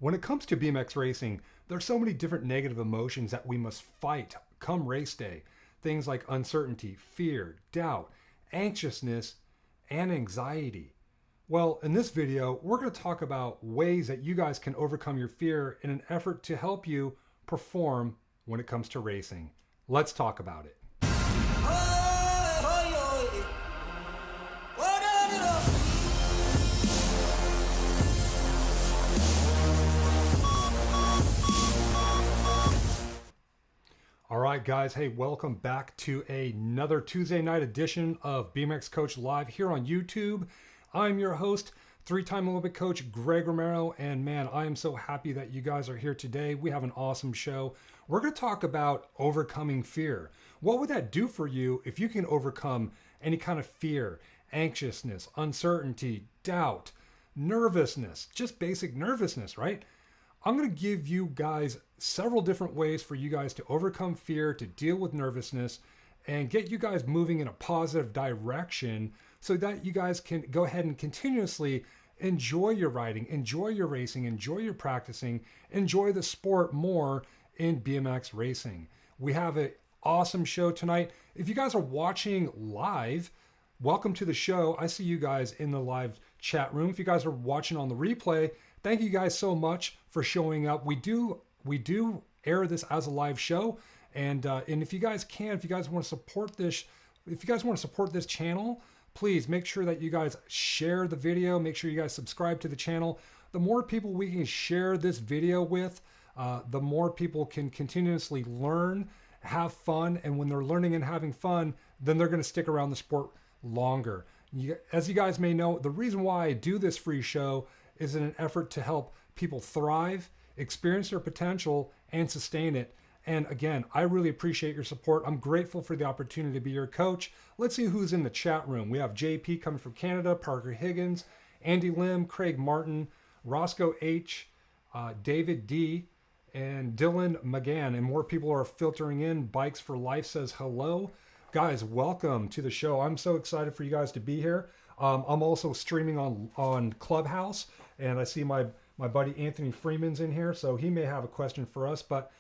When it comes to BMX racing, there's so many different negative emotions that we must fight come race day. Things like uncertainty, fear, doubt, anxiousness, and anxiety. Well, in this video, we're going to talk about ways that you guys can overcome your fear in an effort to help you perform when it comes to racing. Let's talk about it. All right, guys. Hey, welcome back to another Tuesday night edition of BMX Coach Live here on YouTube. I'm your host, three-time Olympic coach Greg Romero, and man, I am so happy that you guys are here today. We have an awesome show. We're going to talk about overcoming fear. What would that do for you if you can overcome any kind of fear, anxiousness, uncertainty, doubt, nervousness, just basic nervousness, right? I'm going to give you guys several different ways for you guys to overcome fear, to deal with nervousness, and get you guys moving in a positive direction so that you guys can go ahead and continuously enjoy your riding, enjoy your racing, enjoy your practicing, enjoy the sport more in BMX racing. We have an awesome show tonight. If you guys are watching live, welcome to the show. I see you guys in the live chat room. If you guys are watching on the replay, thank you guys so much for showing up. We do air this as a live show, and if you guys want to support this channel, please make sure that you guys share the video. Make sure you guys subscribe to the channel. The more people we can share this video with, the more people can continuously learn, have fun, and when they're learning and having fun, then they're going to stick around the sport longer. As you guys may know, the reason why I do this free show is in an effort to help people thrive, experience their potential, and sustain it. And again, I really appreciate your support. I'm grateful for the opportunity to be your coach. Let's see who's in the chat room. We have JP coming from Canada, Parker Higgins, Andy Lim, Craig Martin, Roscoe H, David D, and Dylan McGann. And more people are filtering in. Bikes for Life says hello. Guys, welcome to the show. I'm so excited for you guys to be here. I'm also streaming on Clubhouse, and I see my buddy Anthony Freeman's in here, so he may have a question for us. But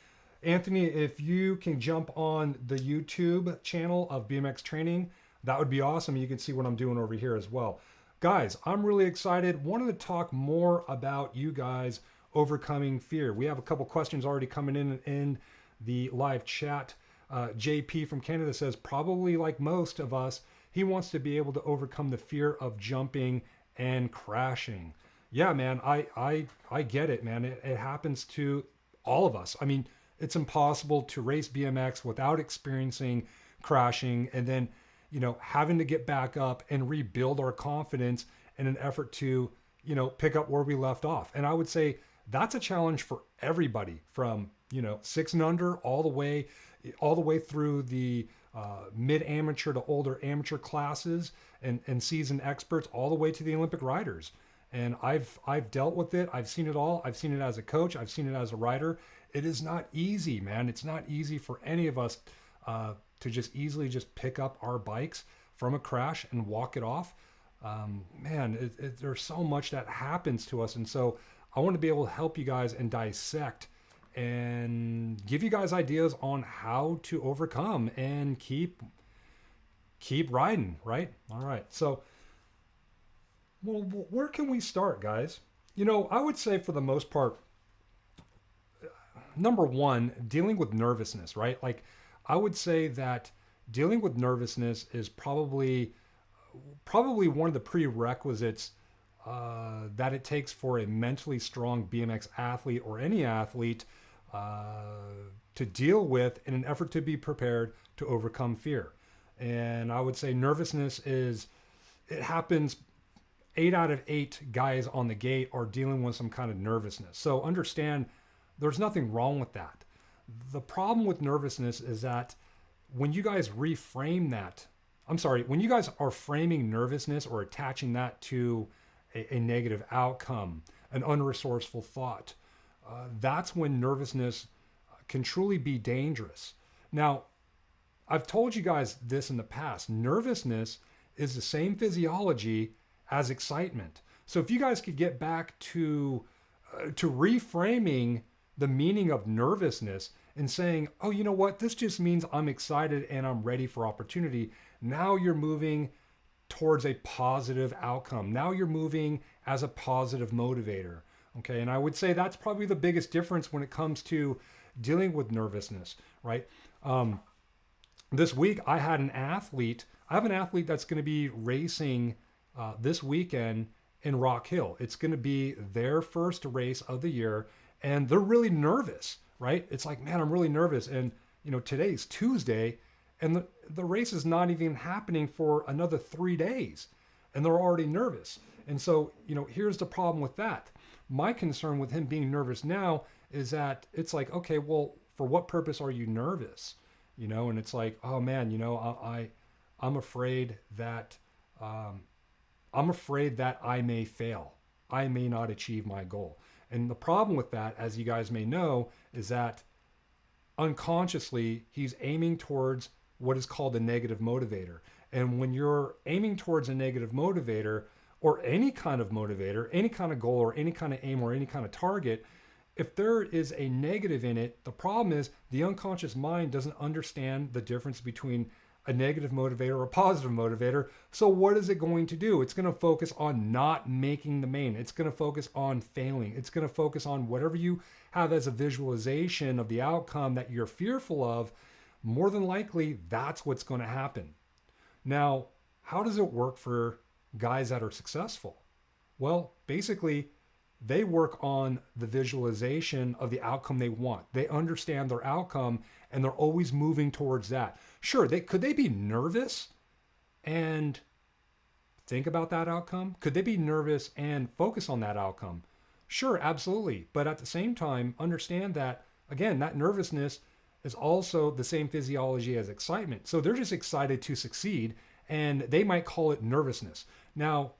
Anthony, if you can jump on the YouTube channel of BMX Training, that would be awesome. You can see what I'm doing over here as well. Guys, I'm really excited. Wanted to talk more about you guys overcoming fear. We have a couple questions already coming in the live chat. JP from Canada says, probably like most of us, he wants to be able to overcome the fear of jumping and crashing. Yeah, man, I get it, man. It happens to all of us. I mean, it's impossible to race BMX without experiencing crashing and then, having to get back up and rebuild our confidence in an effort to, pick up where we left off. And I would say that's a challenge for everybody from, 6 and under all the way through the mid-amateur to older amateur classes and seasoned experts all the way to the Olympic riders. And I've dealt with it. I've seen it all. I've seen it as a coach. I've seen it as a rider. It is not easy, man. It's not easy for any of us to just easily just pick up our bikes from a crash and walk it off. There's so much that happens to us. And so I want to be able to help you guys and dissect and give you guys ideas on how to overcome and keep riding, right? All right. So, well, where can we start, guys? I would say for the most part, number one, dealing with nervousness, right? Like, I would say that dealing with nervousness is probably one of the prerequisites that it takes for a mentally strong BMX athlete or any athlete to deal with in an effort to be prepared to overcome fear. And I would say nervousness it happens 8 out of 8 guys on the gate are dealing with some kind of nervousness. So understand there's nothing wrong with that. The problem with nervousness is that when you guys reframe that, when you guys are framing nervousness or attaching that to a negative outcome, an unresourceful thought, that's when nervousness can truly be dangerous. Now, I've told you guys this in the past. Nervousness is the same physiology as excitement. So if you guys could get back to to reframing the meaning of nervousness and saying, oh, you know what? This just means I'm excited and I'm ready for opportunity. Now you're moving towards a positive outcome. Now you're moving as a positive motivator. Okay. And I would say that's probably the biggest difference when it comes to dealing with nervousness, right? This week I had an athlete. I have an athlete that's going to be racing this weekend in Rock Hill. It's going to be their first race of the year, and they're really nervous, right? It's like, man, I'm really nervous. And, you know, today's Tuesday, and the race is not even happening for another 3 days, and they're already nervous. And so, you know, here's the problem with that. My concern with him being nervous now is that it's like, okay, well, for what purpose are you nervous? You know, and it's like, oh man, you know, I'm afraid that I may fail. I may not achieve my goal. And the problem with that, as you guys may know, is that unconsciously he's aiming towards what is called a negative motivator. And when you're aiming towards a negative motivator, or any kind of motivator, any kind of goal, or any kind of aim, or any kind of target, if there is a negative in it, the problem is the unconscious mind doesn't understand the difference between a negative motivator or a positive motivator. So what is it going to do? It's going to focus on not making the main. It's going to focus on failing. It's going to focus on whatever you have as a visualization of the outcome that you're fearful of. More than likely, that's what's going to happen. Now, how does it work for guys that are successful? Well, basically, they work on the visualization of the outcome they want. They understand their outcome and they're always moving towards that. Sure, could they be nervous and think about that outcome? Could they be nervous and focus on that outcome? Sure, absolutely. But at the same time, understand that, again, that nervousness is also the same physiology as excitement. So they're just excited to succeed, and they might call it nervousness. Now,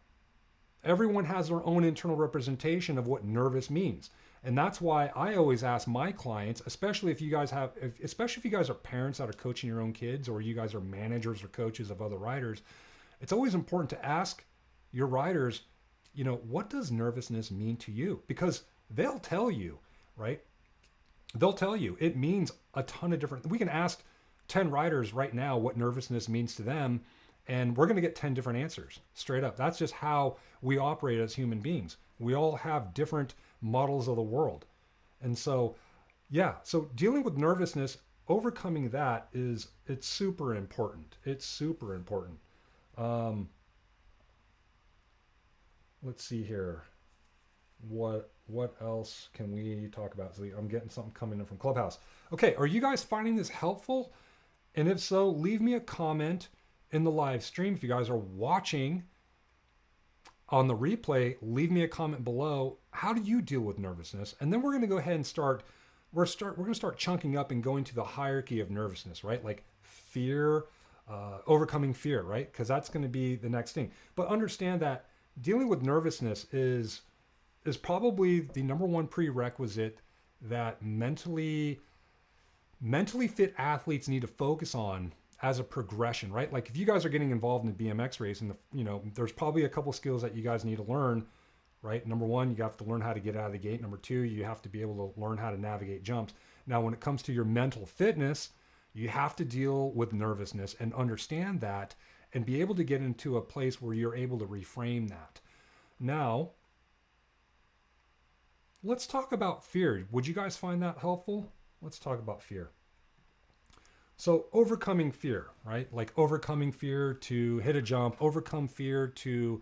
everyone has their own internal representation of what nervous means. And that's why I always ask my clients, especially if you guys are parents that are coaching your own kids, or you guys are managers or coaches of other riders, it's always important to ask your riders, you know, what does nervousness mean to you? Because they'll tell you, right? They'll tell you it means a ton of different. We can ask 10 riders right now what nervousness means to them, and we're going to get 10 different answers straight up. That's just how we operate as human beings. We all have different models of the world. And so, yeah, so dealing with nervousness, overcoming that it's super important. It's super important. Let's see here. What else can we talk about? So I'm getting something coming in from Clubhouse. Okay, are you guys finding this helpful? And if so, leave me a comment in the live stream. If you guys are watching on the replay, leave me a comment below. How do you deal with nervousness? And then we're going to go ahead and we're going to start chunking up and going to the hierarchy of nervousness, right? Like fear, overcoming fear, right? Because that's going to be the next thing. But understand that dealing with nervousness is probably the number one prerequisite that mentally fit athletes need to focus on as a progression, right? Like if you guys are getting involved in the BMX racing, there's probably a couple skills that you guys need to learn, right? Number one, you have to learn how to get out of the gate. Number two, you have to be able to learn how to navigate jumps. Now, when it comes to your mental fitness, you have to deal with nervousness and understand that and be able to get into a place where you're able to reframe that. Now, let's talk about fear. Would you guys find that helpful? Let's talk about fear. So overcoming fear, right? Like overcoming fear to hit a jump, overcome fear to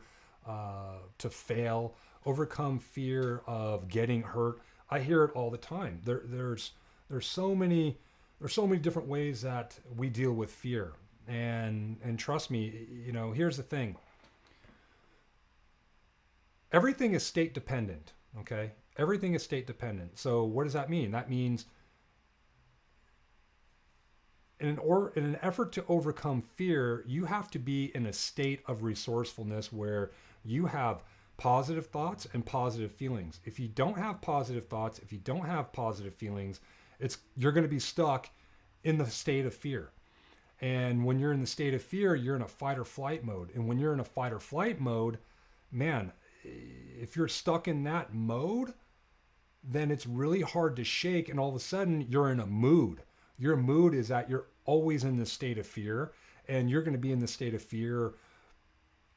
fail, overcome fear of getting hurt. I hear it all the time. There's so many different ways that we deal with fear. And trust me, here's the thing. Everything is state dependent, okay? Everything is state dependent. So what does that mean? That means in an effort to overcome fear, you have to be in a state of resourcefulness where you have positive thoughts and positive feelings. If you don't have positive thoughts, if you don't have positive feelings, you're going to be stuck in the state of fear. And when you're in the state of fear, you're in a fight or flight mode. And when you're in a fight or flight mode, man, if you're stuck in that mode, then it's really hard to shake. And all of a sudden you're in a mood. Your mood is that you're always in this state of fear, and you're going to be in the state of fear,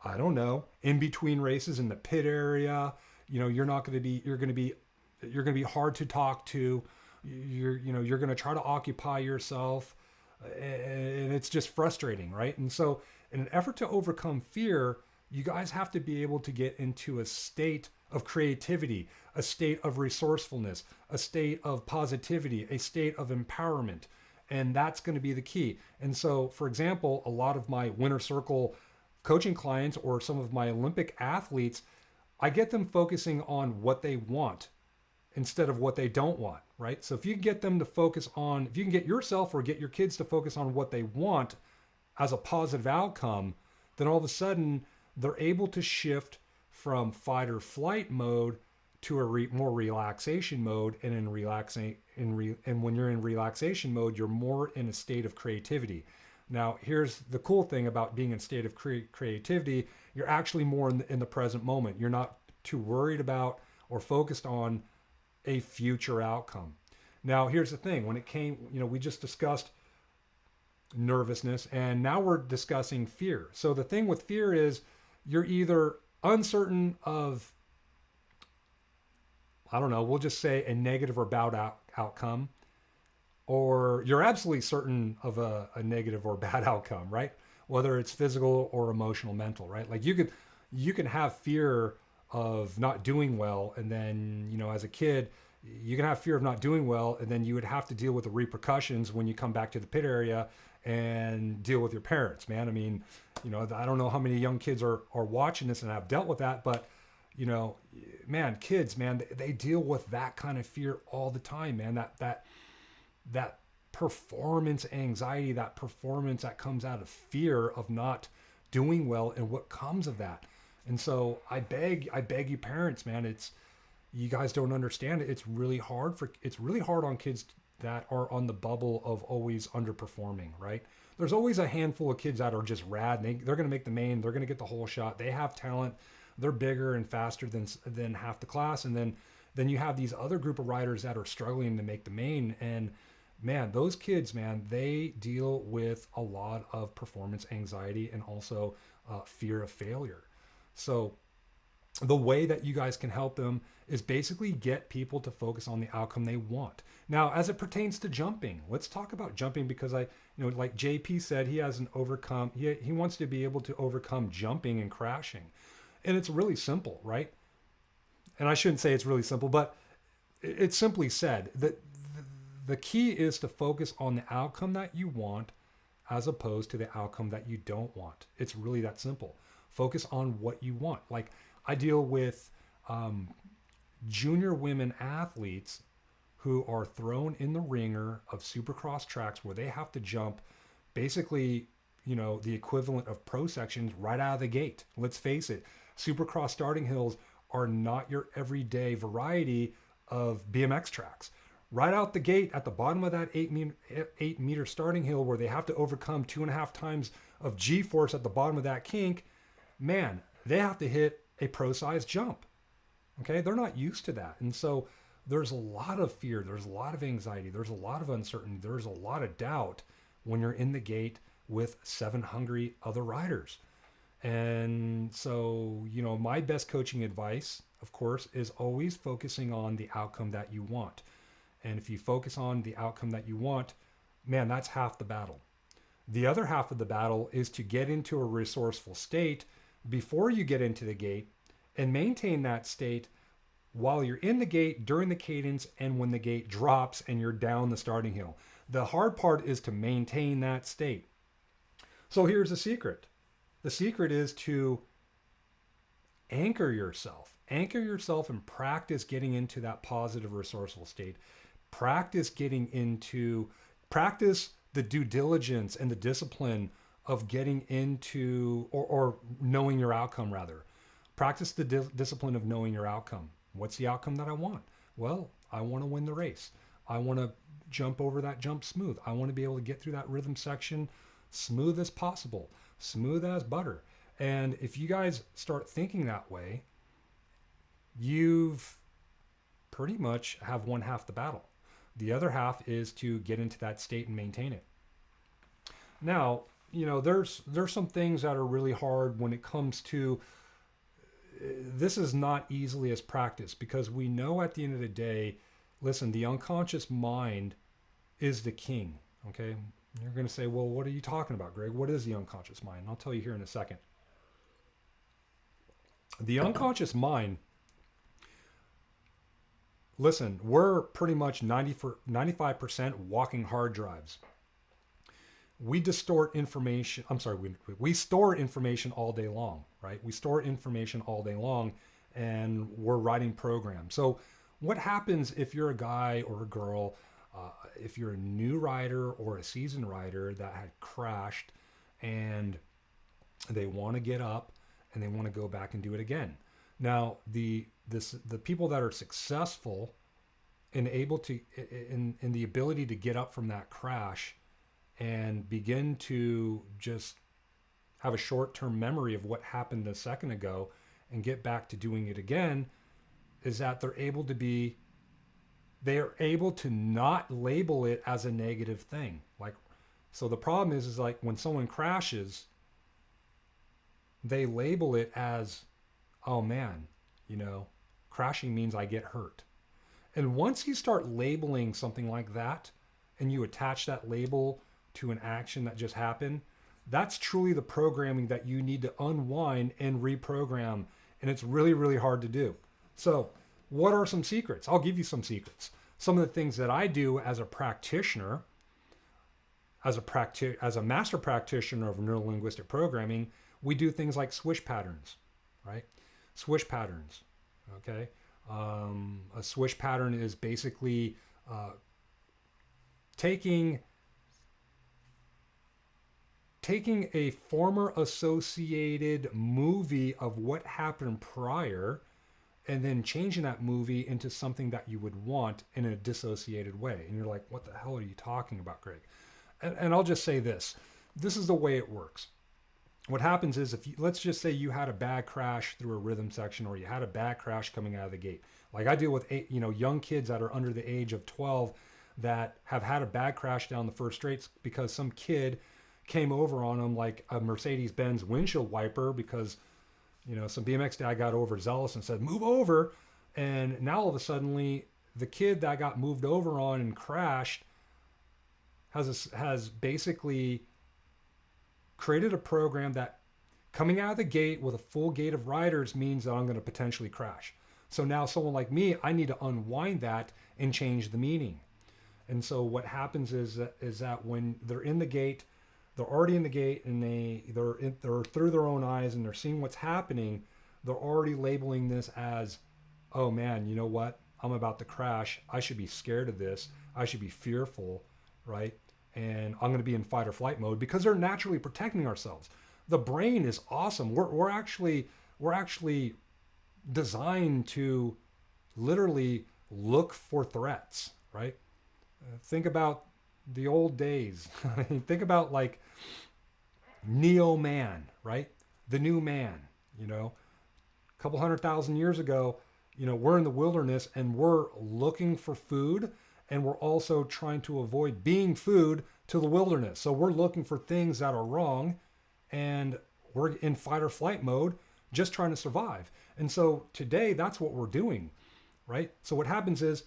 I don't know, in between races in the pit area. You're not going to be, you're going to be hard to talk to. You're going to try to occupy yourself, and it's just frustrating, right? And so in an effort to overcome fear, you guys have to be able to get into a state of creativity, a state of resourcefulness, a state of positivity, a state of empowerment. And that's going to be the key. And so, for example, a lot of my winner circle coaching clients or some of my Olympic athletes, I get them focusing on what they want instead of what they don't want, right? So if you can get them to focus on, if you can get yourself or get your kids to focus on what they want as a positive outcome, then all of a sudden they're able to shift from fight or flight mode to a more relaxation mode. And and when you're in relaxation mode, you're more in a state of creativity. Now, here's the cool thing about being in a state of creativity. You're actually more in the present moment. You're not too worried about or focused on a future outcome. Now, here's the thing. When it came, we just discussed nervousness, and now we're discussing fear. So the thing with fear is you're either uncertain of, I don't know, we'll just say a negative or bad outcome, or you're absolutely certain of a negative or bad outcome, right? Whether it's physical or emotional, mental, right? Like you can have fear of not doing well, and then, as a kid, you can have fear of not doing well, and then you would have to deal with the repercussions when you come back to the pit area and deal with your parents, man. I mean, I don't know how many young kids are watching this and have dealt with that, but man, kids, man, they deal with that kind of fear all the time, man. That performance anxiety, that performance that comes out of fear of not doing well and what comes of that. And so I beg you parents, man, you guys don't understand it. It's really hard on kids that are on the bubble of always underperforming, right? There's always a handful of kids that are just rad. They're going to make the main. They're going to get the whole shot. They have talent. They're bigger and faster than half the class. And then you have these other group of riders that are struggling to make the main. And man, those kids, man, they deal with a lot of performance anxiety and also fear of failure. So the way that you guys can help them is basically get people to focus on the outcome they want. Now, as it pertains to jumping, let's talk about jumping, because like JP said, he hasn't overcome, he wants to be able to overcome jumping and crashing. And it's really simple, right? And I shouldn't say it's really simple, but it's simply said that the key is to focus on the outcome that you want as opposed to the outcome that you don't want. It's really that simple. Focus on what you want. Like, I deal with junior women athletes who are thrown in the ringer of supercross tracks where they have to jump basically, the equivalent of pro sections right out of the gate. Let's face it, supercross starting hills are not your everyday variety of BMX tracks. Right out the gate at the bottom of that 8 meter starting hill where they have to overcome 2.5 times of G-force at the bottom of that kink, man, they have to hit a pro-sized jump. Okay, they're not used to that. And so there's a lot of fear, there's a lot of anxiety, there's a lot of uncertainty, there's a lot of doubt when you're in the gate with 7 hungry other riders. And so, my best coaching advice, of course, is always focusing on the outcome that you want. And if you focus on the outcome that you want, man, that's half the battle. The other half of the battle is to get into a resourceful state before you get into the gate and maintain that state while you're in the gate, during the cadence, and when the gate drops and you're down the starting hill. The hard part is to maintain that state. So here's the secret. The secret is to anchor yourself and practice getting into that positive resourceful state. Practice the due diligence and the discipline of getting into, or knowing your outcome rather. Practice the discipline of knowing your outcome. What's the outcome that I want? Well, I want to win the race. I want to jump over that jump smooth. I want to be able to get through that rhythm section smooth as possible, smooth as butter. And if you guys start thinking that way, you've pretty much have one half the battle. The other half is to get into that state and maintain it. Now, there's some things that are really hard when it comes to this is not easily as practiced, because we know at the end of the day, listen, the unconscious mind is the king, okay? You're going to say, well, what are you talking about, Greg? What is the unconscious mind? And I'll tell you here in a second. The unconscious mind, listen, we're pretty much 95% walking hard drives. We distort information. I'm sorry, we store information all day long, right? We store information all day long, and we're writing programs. So what happens if you're a guy or a girl, if you're a new rider or a seasoned rider that had crashed and they want to get up and they want to go back and do it again? Now, the people that are successful and able to, in the ability to get up from that crash and begin to just have a short-term memory of what happened a second ago and get back to doing it again, is that they're able to not label it as a negative thing. Like, so the problem is like when someone crashes, they label it as, oh man, crashing means I get hurt. And once you start labeling something like that and you attach that label to an action that just happened, that's truly the programming that you need to unwind and reprogram. And it's really, really hard to do. So what are some secrets? I'll give you some secrets. Some of the things that I do as a practitioner, as a master practitioner of neurolinguistic programming, we do things like swish patterns, right? Swish patterns, okay? A swish pattern is basically taking a former associated movie of what happened prior and then changing that movie into something that you would want in a dissociated way. And you're like, what the hell are you talking about, Greg? And I'll just say this. This is the way it works. What happens is, let's just say you had a bad crash through a rhythm section, or you had a bad crash coming out of the gate. Like I deal with young kids that are under the age of 12 that have had a bad crash down the first straights because some kid came over on them like a Mercedes-Benz windshield wiper, because some BMX guy got overzealous and said, move over. And now all of a sudden, the kid that got moved over on and crashed has basically created a program that coming out of the gate with a full gate of riders means that I'm going to potentially crash. So now someone like me, I need to unwind that and change the meaning. And so what happens is that when they're in the gate, they're already in the gate, and they're through their own eyes and they're seeing what's happening. They're already labeling this as, oh man, you know what? I'm about to crash. I should be scared of this. I should be fearful, right? And I'm going to be in fight or flight mode, because they're naturally protecting ourselves. The brain is awesome. We're actually designed to literally look for threats, right? Think about the old days. Think about like Neo Man, right? The new man, a couple 100,000 years ago, we're in the wilderness and we're looking for food, and we're also trying to avoid being food to the wilderness. So we're looking for things that are wrong, and we're in fight or flight mode, just trying to survive. And so today, that's what we're doing, right? So what happens is,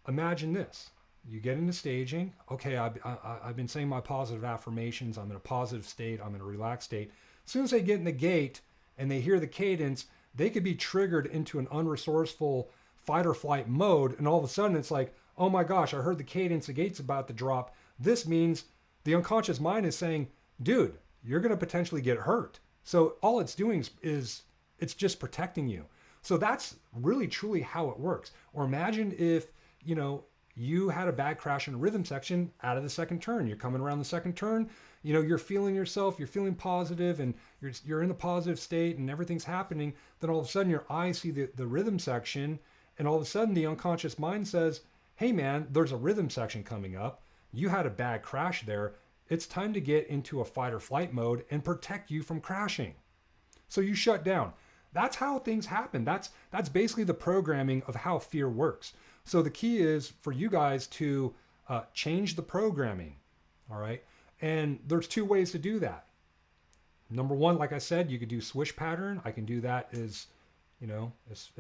imagine this. You get into staging. Okay, I've been saying my positive affirmations. I'm in a positive state. I'm in a relaxed state. As soon as they get in the gate and they hear the cadence, they could be triggered into an unresourceful fight or flight mode. And all of a sudden it's like, oh my gosh, I heard the cadence, the gate's about to drop. This means the unconscious mind is saying, dude, you're going to potentially get hurt. So all it's doing is it's just protecting you. So that's really truly how it works. Or imagine if, you had a bad crash in a rhythm section out of the second turn. You're coming around the second turn, you're feeling yourself, you're feeling positive, and you're in a positive state and everything's happening. Then all of a sudden your eyes see the rhythm section, and all of a sudden the unconscious mind says, hey man, there's a rhythm section coming up. You had a bad crash there. It's time to get into a fight or flight mode and protect you from crashing. So you shut down. That's how things happen. That's basically the programming of how fear works. So the key is for you guys to change the programming. All right. And there's two ways to do that. Number one, like I said, you could do swish pattern. I can do that as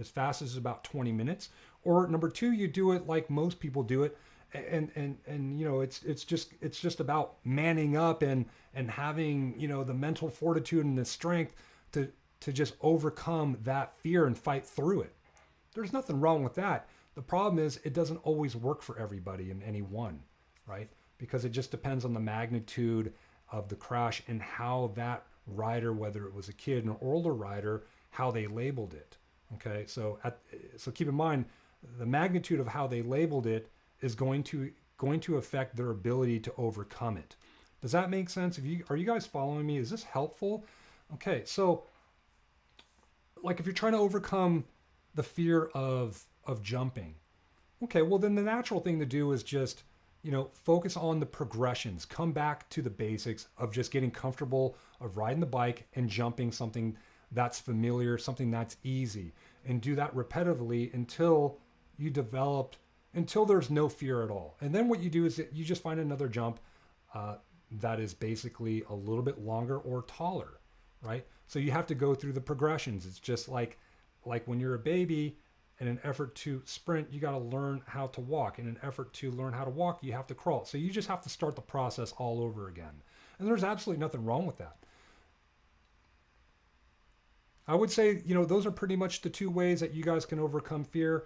fast as about 20 minutes. Or number two, you do it like most people do it. And it's just about manning up and having, the mental fortitude and the strength to just overcome that fear and fight through it. There's nothing wrong with that. The problem is it doesn't always work for everybody in any one, right? Because it just depends on the magnitude of the crash and how that rider, whether it was a kid, an older rider, how they labeled it. Okay, so keep in mind the magnitude of how they labeled it is going to affect their ability to overcome it. Does that make sense? Are you guys following me? Is this helpful? Okay, so like if you're trying to overcome the fear of jumping, okay, well then the natural thing to do is just focus on the progressions. Come back to the basics of just getting comfortable of riding the bike and jumping something that's familiar, something that's easy, and do that repetitively until there's no fear at all. And then what you do is that you just find another jump that is basically a little bit longer or taller, right? So you have to go through the progressions. It's just like when you're a baby. In an effort to sprint, you got to learn how to walk. In an effort to learn how to walk, you have to crawl. So you just have to start the process all over again. And there's absolutely nothing wrong with that. I would say, those are pretty much the two ways that you guys can overcome fear.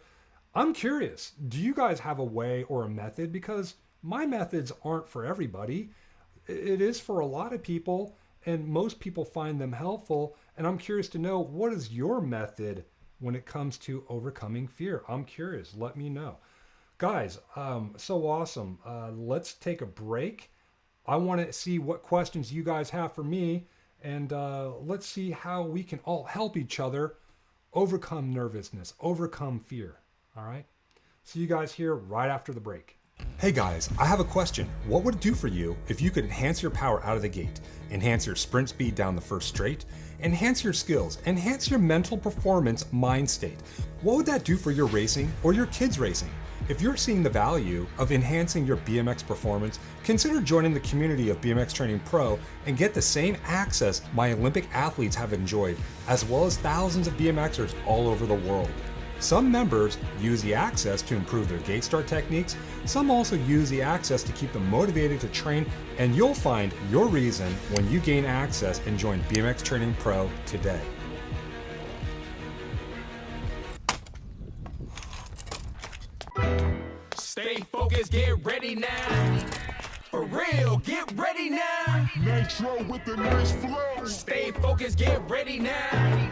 I'm curious, do you guys have a way or a method? Because my methods aren't for everybody. It is for a lot of people, and most people find them helpful. And I'm curious to know, what is your method when it comes to overcoming fear? I'm curious. Let me know. Guys, so awesome. Let's take a break. I want to see what questions you guys have for me, and let's see how we can all help each other overcome nervousness, overcome fear. All right? See you guys here right after the break. Hey guys, I have a question. What would it do for you if you could enhance your power out of the gate, enhance your sprint speed down the first straight, enhance your skills, enhance your mental performance mind state? What would that do for your racing or your kids' racing? If you're seeing the value of enhancing your BMX performance, consider joining the community of BMX Training Pro and get the same access my Olympic athletes have enjoyed, as well as thousands of BMXers all over the world. Some members use the access to improve their gate start techniques. Some also use the access to keep them motivated to train, and you'll find your reason when you gain access and join BMX Training Pro today. Stay focused, get ready now. For real, get ready now. Nitro with the nice flow. Stay focused, get ready now.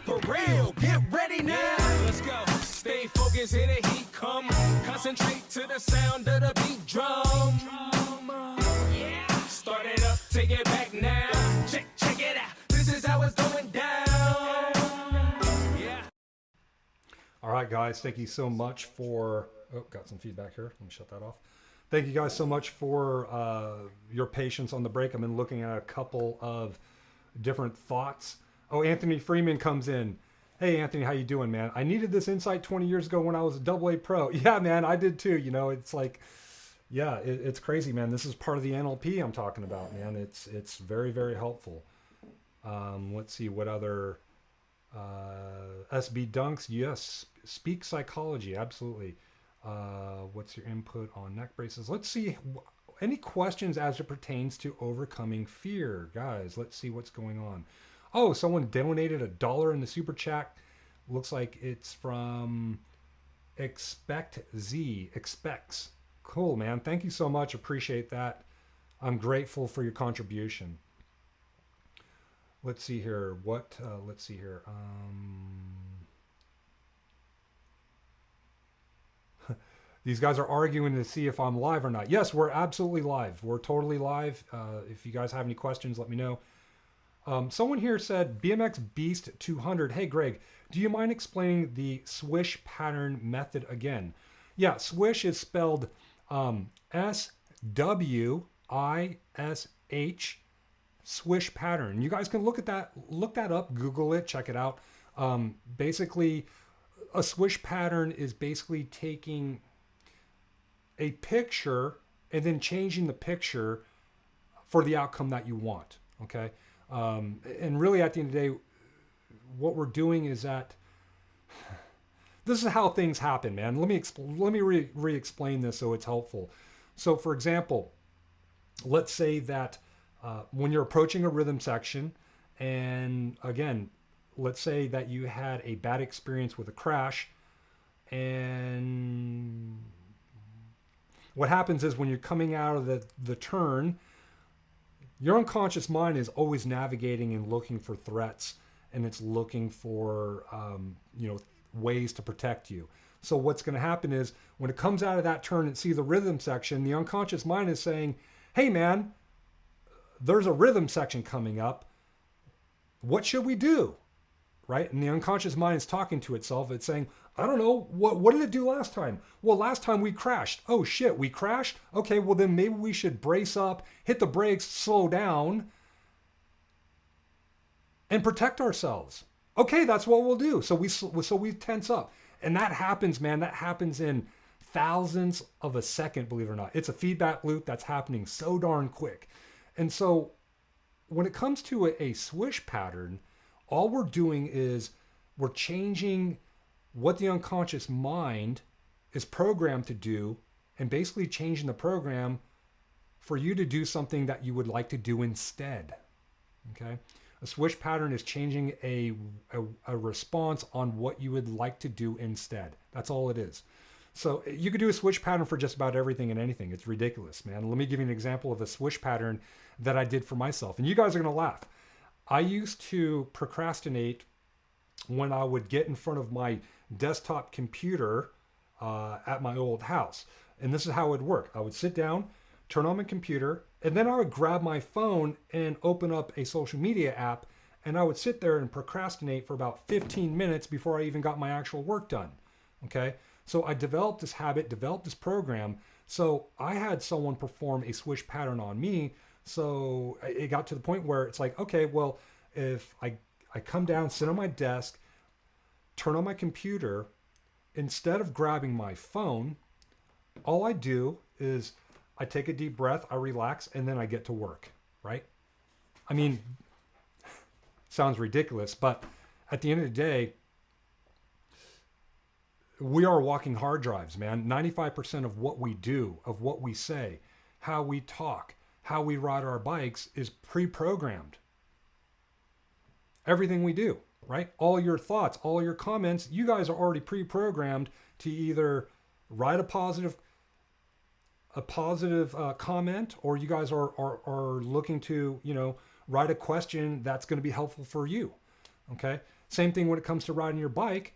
For real, get ready now. Let's go. Stay focused, here the heat come. Concentrate to the sound of the beat drum. Yeah. Start it up, take it back now. Check it out. This is how it's going down. Yeah. All right, guys. Thank you so much for... Oh, got some feedback here. Let me shut that off. Thank you guys so much for your patience on the break. I've been looking at a couple of different thoughts. Oh, Anthony Freeman comes in. Hey, Anthony, how you doing, man? I needed this insight 20 years ago when I was a AA pro. Yeah, man, I did too. It's like, yeah, it's crazy, man. This is part of the NLP I'm talking about, man. It's very, very helpful. Let's see what other SB Dunks. Yes, speak psychology. Absolutely. What's your input on neck braces? Let's see any questions as it pertains to overcoming fear, guys. Let's see what's going on. Oh, someone donated $1 in the super chat. Looks like it's from Expects. Cool, man. Thank you so much. Appreciate that. I'm grateful for your contribution. Let's see here. Let's see here. These guys are arguing to see if I'm live or not. Yes, we're absolutely live. We're totally live. If you guys have any questions, let me know. Someone here said, BMX Beast 200. Hey, Greg, do you mind explaining the swish pattern method again? Yeah, swish is spelled S-W-I-S-H, swish pattern. You guys can look that up, Google it, check it out. Basically, a swish pattern is basically taking a picture and then changing the picture for the outcome that you want. Okay. And really at the end of the day, what we're doing is that this is how things happen, man. Let me re-explain this so it's helpful. So for example, let's say that when you're approaching a rhythm section, and again, let's say that you had a bad experience with a crash, and what happens is when you're coming out of the turn, your unconscious mind is always navigating and looking for threats, and it's looking for ways to protect you. So what's going to happen is when it comes out of that turn and see the rhythm section, the unconscious mind is saying, hey man, there's a rhythm section coming up. What should we do? Right? And the unconscious mind is talking to itself. It's saying, I don't know, what did it do last time? Well, last time we crashed. Oh shit, we crashed? Okay, well then maybe we should brace up, hit the brakes, slow down, and protect ourselves. Okay, that's what we'll do. So we tense up. And that happens, man. That happens in thousandths of a second, believe it or not. It's a feedback loop that's happening so darn quick. And so when it comes to a swish pattern, all we're doing is we're changing what the unconscious mind is programmed to do, and basically changing the program for you to do something that you would like to do instead. Okay? A swish pattern is changing a response on what you would like to do instead. That's all it is. So you could do a swish pattern for just about everything and anything. It's ridiculous, man. Let me give you an example of a swish pattern that I did for myself. And you guys are going to laugh. I used to procrastinate when I would get in front of my desktop computer at my old house. And this is how it would work. I would sit down, turn on my computer, and then I would grab my phone and open up a social media app, and I would sit there and procrastinate for about 15 minutes before I even got my actual work done. Okay? So I developed this habit, developed this program. So I had someone perform a swish pattern on me. So it got to the point where it's like, okay, well, if I come down, sit on my desk, turn on my computer, instead of grabbing my phone, all I do is I take a deep breath, I relax, and then I get to work, right? I mean, sounds ridiculous, but at the end of the day, we are walking hard drives, man. 95% of what we do, of what we say, how we talk, how we ride our bikes is pre-programmed. Everything we do, right? All your thoughts, all your comments, you guys are already pre-programmed to either write a positive comment, or you guys are looking to, write a question that's going to be helpful for you. Okay. Same thing when it comes to riding your bike.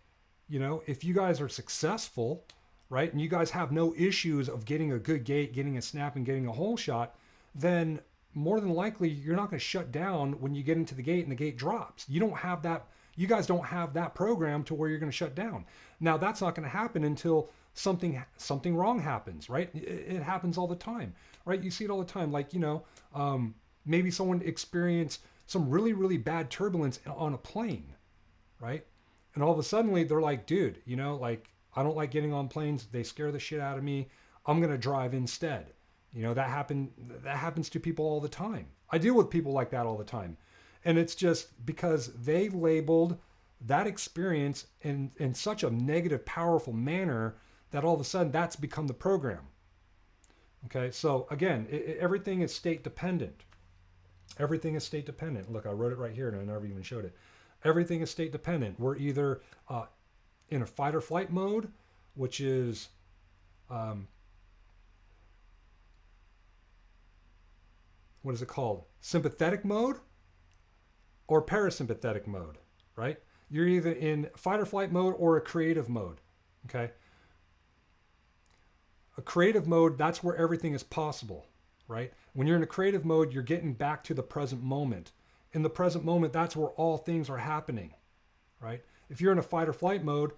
If you guys are successful, right, and you guys have no issues of getting a good gait, getting a snap, and getting a hole shot, then more than likely you're not going to shut down when you get into the gate and the gate drops. You don't have that. You guys don't have that program to where you're going to shut down. Now that's not going to happen until something wrong happens, right? It happens all the time, right? You see it all the time. Like, maybe someone experienced some really, really bad turbulence on a plane, right? And all of a sudden they're like, dude, I don't like getting on planes. They scare the shit out of me. I'm going to drive instead. That happens to people all the time. I deal with people like that all the time. And it's just because they labeled that experience in such a negative, powerful manner that all of a sudden that's become the program. Okay, so again, everything is state dependent. Everything is state dependent. Look, I wrote it right here and I never even showed it. Everything is state dependent. We're either in a fight or flight mode, which is what is it called? Sympathetic mode or parasympathetic mode, right? You're either in fight or flight mode or a creative mode, okay? A creative mode, that's where everything is possible, right? When you're in a creative mode, you're getting back to the present moment. In the present moment, that's where all things are happening, right? If you're in a fight or flight mode,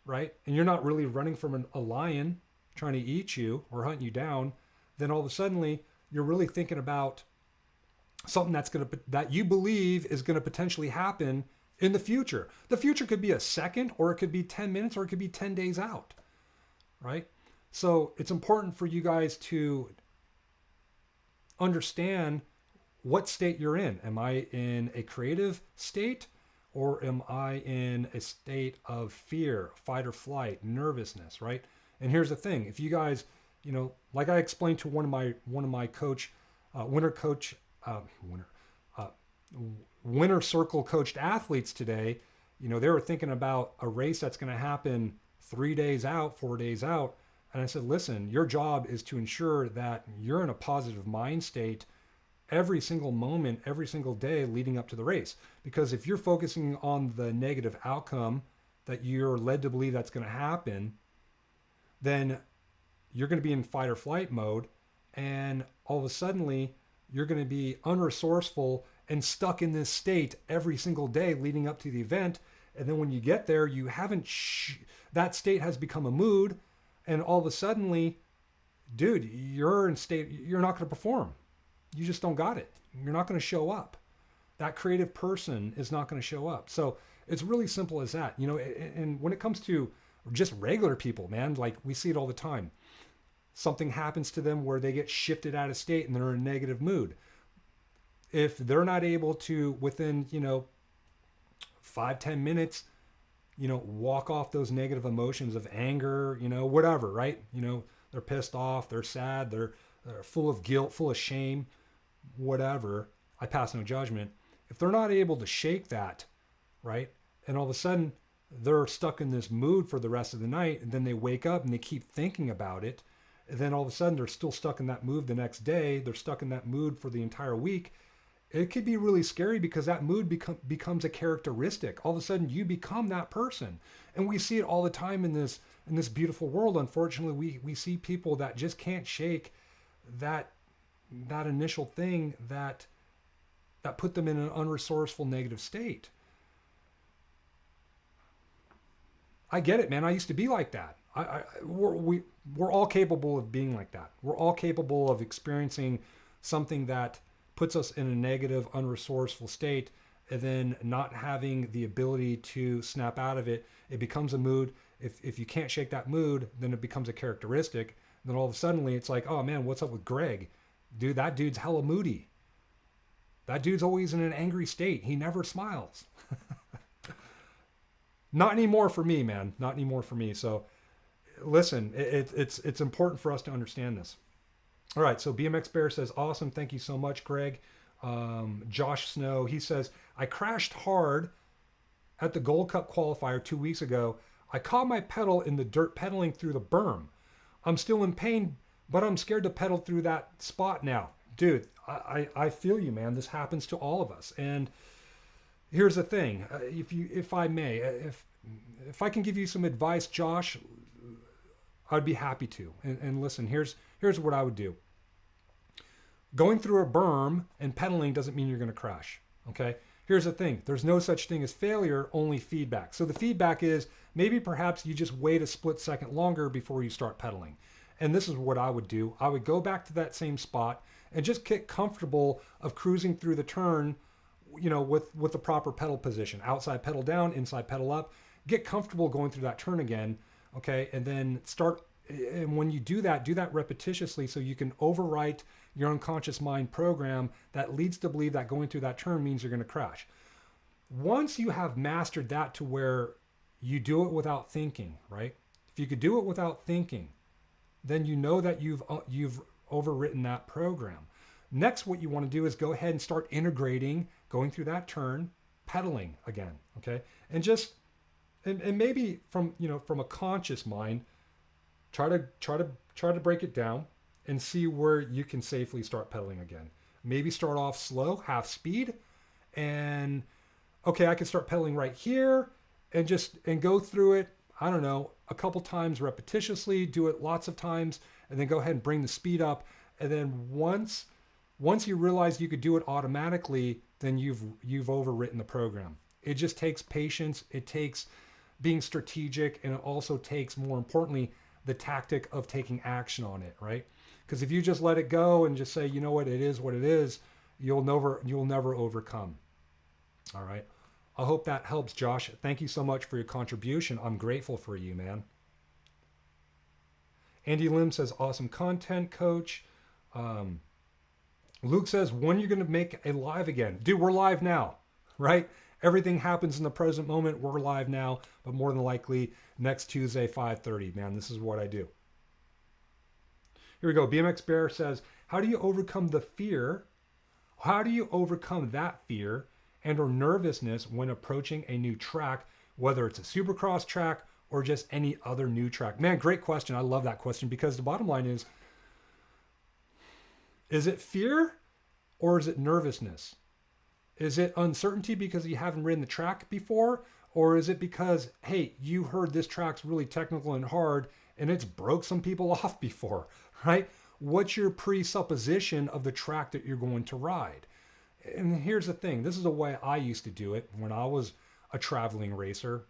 right, and you're not really running from a lion trying to eat you or hunt you down, then all of a sudden you're really thinking about something that you believe is going to potentially happen in the future. The future could be a second, or it could be 10 minutes, or it could be 10 days out, right? So it's important for you guys to understand what state you're in. Am I in a creative state, or am I in a state of fear, fight or flight, nervousness, right? And here's the thing: if you guys, like I explained to one of my winner circle coached athletes today, they were thinking about a race that's going to happen 3 days out, 4 days out. And I said, listen, your job is to ensure that you're in a positive mind state every single moment, every single day leading up to the race. Because if you're focusing on the negative outcome that you're led to believe that's going to happen, then you're going to be in fight or flight mode. And all of a sudden, you're going to be unresourceful and stuck in this state every single day leading up to the event. And then when you get there, you haven't, that state has become a mood. And all of a sudden, dude, you're in state, you're not going to perform. You just don't got it. You're not going to show up. That creative person is not going to show up. So it's really simple as that, and when it comes to just regular people, man, like we see it all the time. Something happens to them where they get shifted out of state and they're in a negative mood. If they're not able to, within, 5-10 minutes, walk off those negative emotions of anger, whatever, right? They're pissed off, they're sad, they're full of guilt, full of shame, whatever. I pass no judgment. If they're not able to shake that, right? And all of a sudden they're stuck in this mood for the rest of the night, and then they wake up and they keep thinking about it. And then all of a sudden they're still stuck in that mood the next day. They're stuck in that mood for the entire week. It could be really scary because that mood becomes a characteristic. All of a sudden you become that person. And we see it all the time in this beautiful world. Unfortunately, we see people that just can't shake that initial thing that put them in an unresourceful negative state. I get it, man. I used to be like that. We're all capable of being like that. We're all capable of experiencing something that puts us in a negative, unresourceful state, and then not having the ability to snap out of it. It becomes a mood. If you can't shake that mood, then it becomes a characteristic. Then all of a sudden it's like, oh man, what's up with Greg? Dude, that dude's hella moody. That dude's always in an angry state. He never smiles. Not anymore for me, man. Not anymore for me. So listen, it's important for us to understand this. All right, so BMX Bear says, awesome. Thank you so much, Greg. Josh Snow, he says, I crashed hard at the Gold Cup qualifier 2 weeks ago. I caught my pedal in the dirt pedaling through the berm. I'm still in pain, but I'm scared to pedal through that spot now. Dude, I feel you, man. This happens to all of us. And here's the thing. If I may, if I can give you some advice, Josh, I'd be happy to. And listen, here's what I would do. Going through a berm and pedaling doesn't mean you're going to crash. Okay? Here's the thing. There's no such thing as failure, only feedback. So the feedback is maybe perhaps you just wait a split second longer before you start pedaling. And this is what I would do. I would go back to that same spot and just get comfortable of cruising through the turn, with the proper pedal position. Outside pedal down, inside pedal up. Get comfortable going through that turn again, okay? And then and when you do that repetitiously so you can overwrite your unconscious mind program that leads to believe that going through that turn means you're going to crash. Once you have mastered that to where you do it without thinking, right? If you could do it without thinking, then you know that you've overwritten that program. Next, what you want to do is go ahead and start integrating, going through that turn, pedaling again, okay? And maybe from a conscious mind, try to break it down and see where you can safely start pedaling again. Maybe start off slow, half speed, and okay, I can start pedaling right here and go through it, I don't know, a couple times repetitiously, do it lots of times, and then go ahead and bring the speed up. And then once you realize you could do it automatically, then you've overwritten the program. It just takes patience. It takes being strategic, and it also takes, more importantly, the tactic of taking action on it, right? Because if you just let it go and just say, you know what, it is what it is, you'll never overcome. All right. I hope that helps, Josh. Thank you so much for your contribution. I'm grateful for you, man. Andy Lim says, awesome content, coach. Luke says, when are you going to make a live again? Dude, we're live now, right? Everything happens in the present moment. We're live now, but more than likely next Tuesday, 5:30. Man, this is what I do. Here we go. BMX Bear says, how do you overcome the fear? How do you overcome that fear and or nervousness when approaching a new track, whether it's a supercross track or just any other new track? Man, great question. I love that question, because the bottom line is it fear or is it nervousness? Is it uncertainty because you haven't ridden the track before? Or is it because, hey, you heard this track's really technical and hard and it's broke some people off before, right? What's your presupposition of the track that you're going to ride? And here's the thing. This is the way I used to do it when I was a traveling racer.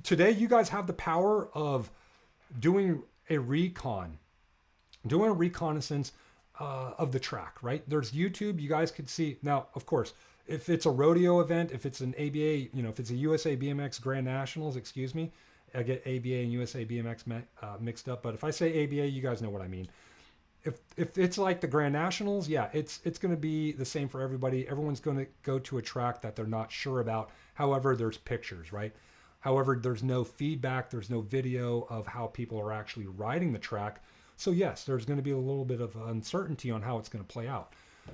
Today, you guys have the power of doing a reconnaissance of the track, right? There's YouTube. You guys could see. Now, of course, if it's a rodeo event, if it's an ABA, if it's a USA BMX Grand Nationals, excuse me, I get ABA and USA BMX mixed up. But if I say ABA, you guys know what I mean. If it's like the Grand Nationals, yeah, it's going to be the same for everybody. Everyone's going to go to a track that they're not sure about. However, there's pictures, right? However, there's no feedback. There's no video of how people are actually riding the track. So yes, there's going to be a little bit of uncertainty on how it's going to play out.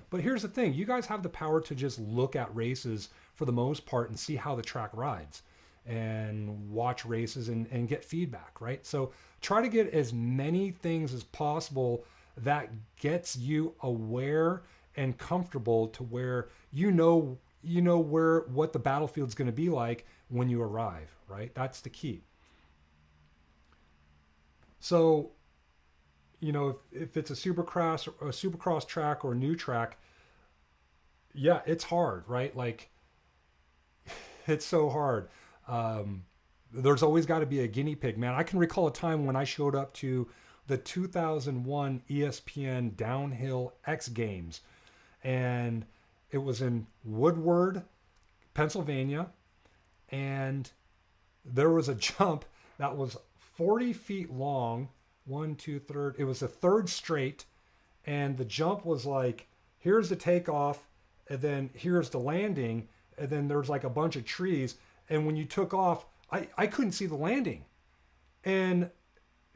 But here's the thing. You guys have the power to just look at races for the most part and see how the track rides and watch races and get feedback, right? So try to get as many things as possible that gets you aware and comfortable to where you know what the battlefield's going to be like when you arrive, right? That's the key. So, if it's a supercross track or a new track, yeah, it's hard, right? Like, it's so hard. There's always got to be a guinea pig, man. I can recall a time when I showed up to the 2001 ESPN Downhill X Games, and it was in Woodward, Pennsylvania, and there was a jump that was 40 feet long. It was the third straight, and the jump was like, here's the takeoff, and then here's the landing, and then there's like a bunch of trees, and when you took off, I couldn't see the landing, and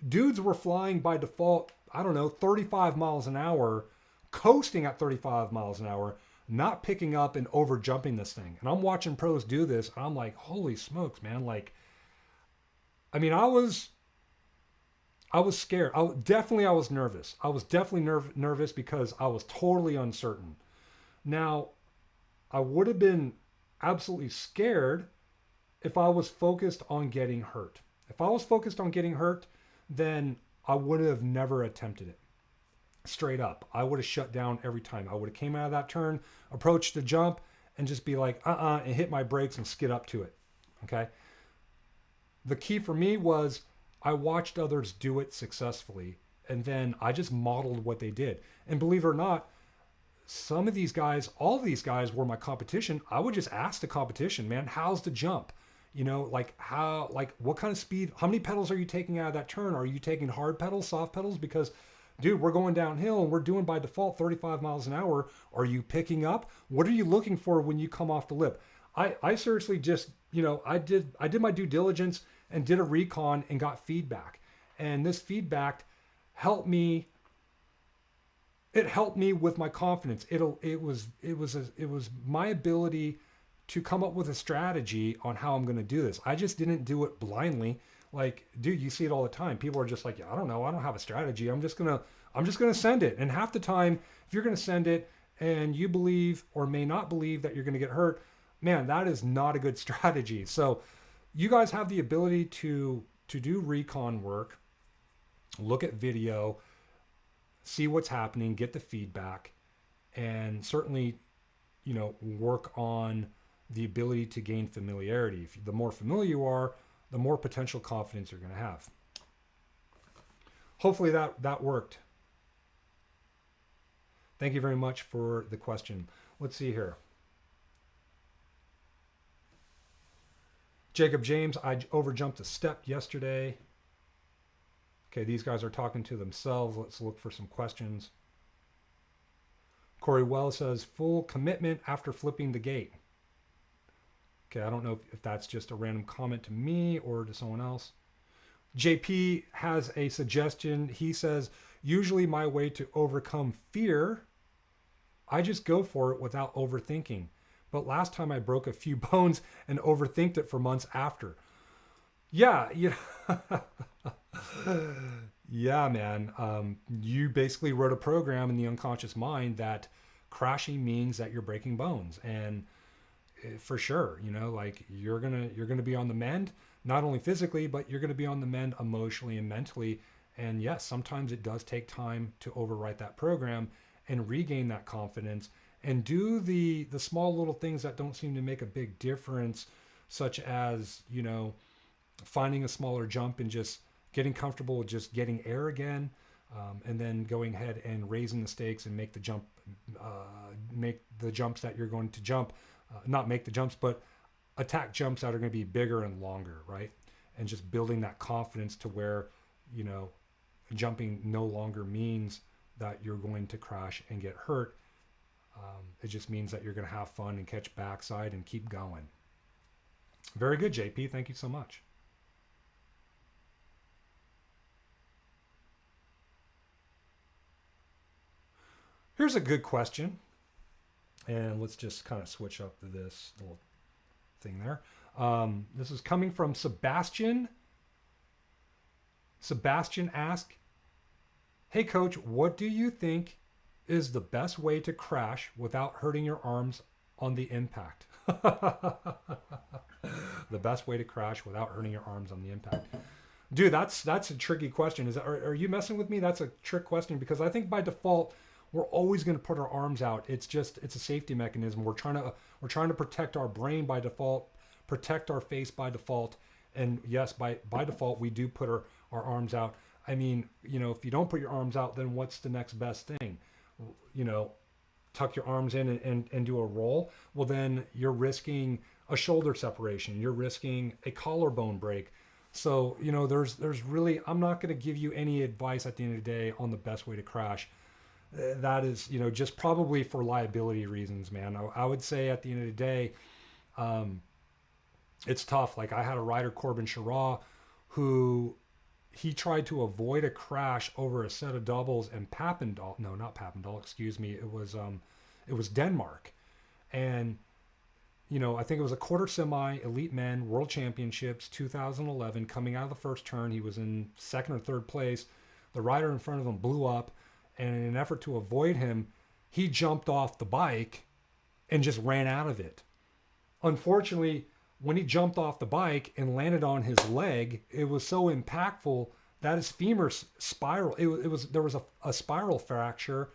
dudes were flying by default, 35 miles an hour, coasting at 35 miles an hour, not picking up and over jumping this thing. And I'm watching pros do this, and I'm like, holy smokes, man. Like, I was scared. I was nervous. I was definitely nervous because I was totally uncertain. Now, I would have been absolutely scared if I was focused on getting hurt. If I was focused on getting hurt, then I would have never attempted it. Straight up. I would have shut down every time. I would have came out of that turn, approached the jump, and just be like, and hit my brakes and skid up to it. Okay? The key for me was I watched others do it successfully, and then I just modeled what they did. And believe it or not, some of these guys, all of these guys were my competition. I would just ask the competition, man, how's the jump? What kind of speed, how many pedals are you taking out of that turn? Are you taking hard pedals, soft pedals? Because, dude, we're going downhill and we're doing by default 35 miles an hour. Are you picking up? What are you looking for when you come off the lip? I seriously just, I did my due diligence and did a recon and got feedback. And this feedback helped me. It helped me with my confidence. It was my ability to come up with a strategy on how I'm going to do this. I just didn't do it blindly. Like, dude, you see it all the time. People are just like, I don't know. I don't have a strategy. I'm just going to send it. And half the time, if you're going to send it and you believe or may not believe that you're going to get hurt, man, that is not a good strategy. So you guys have the ability to do recon work, look at video, see what's happening, get the feedback, and certainly, work on the ability to gain familiarity. The more familiar you are, the more potential confidence you're going to have. Hopefully that worked. Thank you very much for the question. Let's see here. Jacob James, I overjumped a step yesterday. Okay, these guys are talking to themselves. Let's look for some questions. Corey Wells says, full commitment after flipping the gate. Okay, I don't know if that's just a random comment to me or to someone else. JP has a suggestion. He says, usually my way to overcome fear, I just go for it without overthinking. But last time I broke a few bones and overthinked it for months after. Yeah. Yeah, man. You basically wrote a program in the unconscious mind that crashing means that you're breaking bones. And for sure, like you're gonna be on the mend, not only physically, but you're gonna be on the mend emotionally and mentally. And yes, sometimes it does take time to overwrite that program and regain that confidence and do the small little things that don't seem to make a big difference, such as, finding a smaller jump and just getting comfortable with just getting air again, and then going ahead and raising the stakes and make the jumps that you're going to jump, not make the jumps, but attack jumps that are going to be bigger and longer, right? And just building that confidence to where, jumping no longer means that you're going to crash and get hurt. It just means that you're going to have fun and catch backside and keep going. Very good, JP. Thank you so much. Here's a good question. And let's just kind of switch up to this little thing there. This is coming from Sebastian. Sebastian asked, hey coach, what do you think is the best way to crash without hurting your arms on the impact? The best way to crash without hurting your arms on the impact. Dude, that's a tricky question. Are you messing with me? That's a trick question, because I think by default we're always going to put our arms out. It's a safety mechanism. We're trying to protect our brain by default, protect our face by default, and yes, by default we do put our arms out. I mean, if you don't put your arms out, then what's the next best thing? Tuck your arms in and do a roll. Well, then you're risking a shoulder separation. You're risking a collarbone break. So, there's really, I'm not going to give you any advice at the end of the day on the best way to crash. That is, just probably for liability reasons, man. I would say at the end of the day, it's tough. Like I had a rider, Corbin Sherraw, who he tried to avoid a crash over a set of doubles in Papendal. No, not Papendal, excuse me. It was Denmark. And, I think it was a quarter semi elite men world championships, 2011, coming out of the first turn. He was in second or third place. The rider in front of him blew up. And in an effort to avoid him, he jumped off the bike and just ran out of it. Unfortunately, when he jumped off the bike and landed on his leg, it was so impactful that his femur spiral. There was a spiral fracture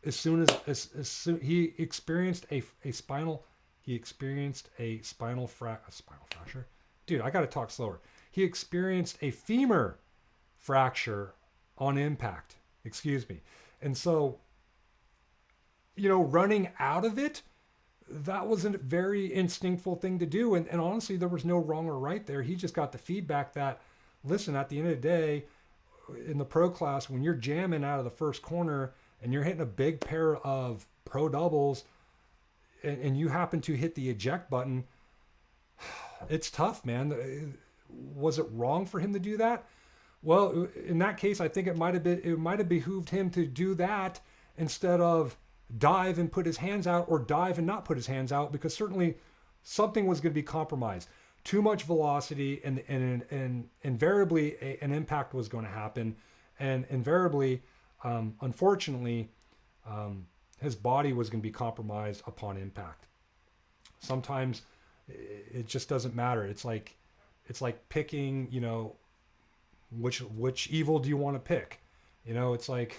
as soon as he experienced a spinal fracture. Dude, I got to talk slower. He experienced a femur fracture on impact. Excuse me. And so, running out of it, that was a very instinctful thing to do. And honestly, there was no wrong or right there. He just got the feedback that, listen, at the end of the day, in the pro class, when you're jamming out of the first corner and you're hitting a big pair of pro doubles and you happen to hit the eject button, it's tough, man. Was it wrong for him to do that? Well, in that case, I think it might have behooved him to do that instead of dive and put his hands out, or dive and not put his hands out, because certainly something was going to be compromised. Too much velocity, and invariably an impact was going to happen, and invariably, unfortunately, his body was going to be compromised upon impact. Sometimes it just doesn't matter. It's like picking, which evil do you want to pick? It's like,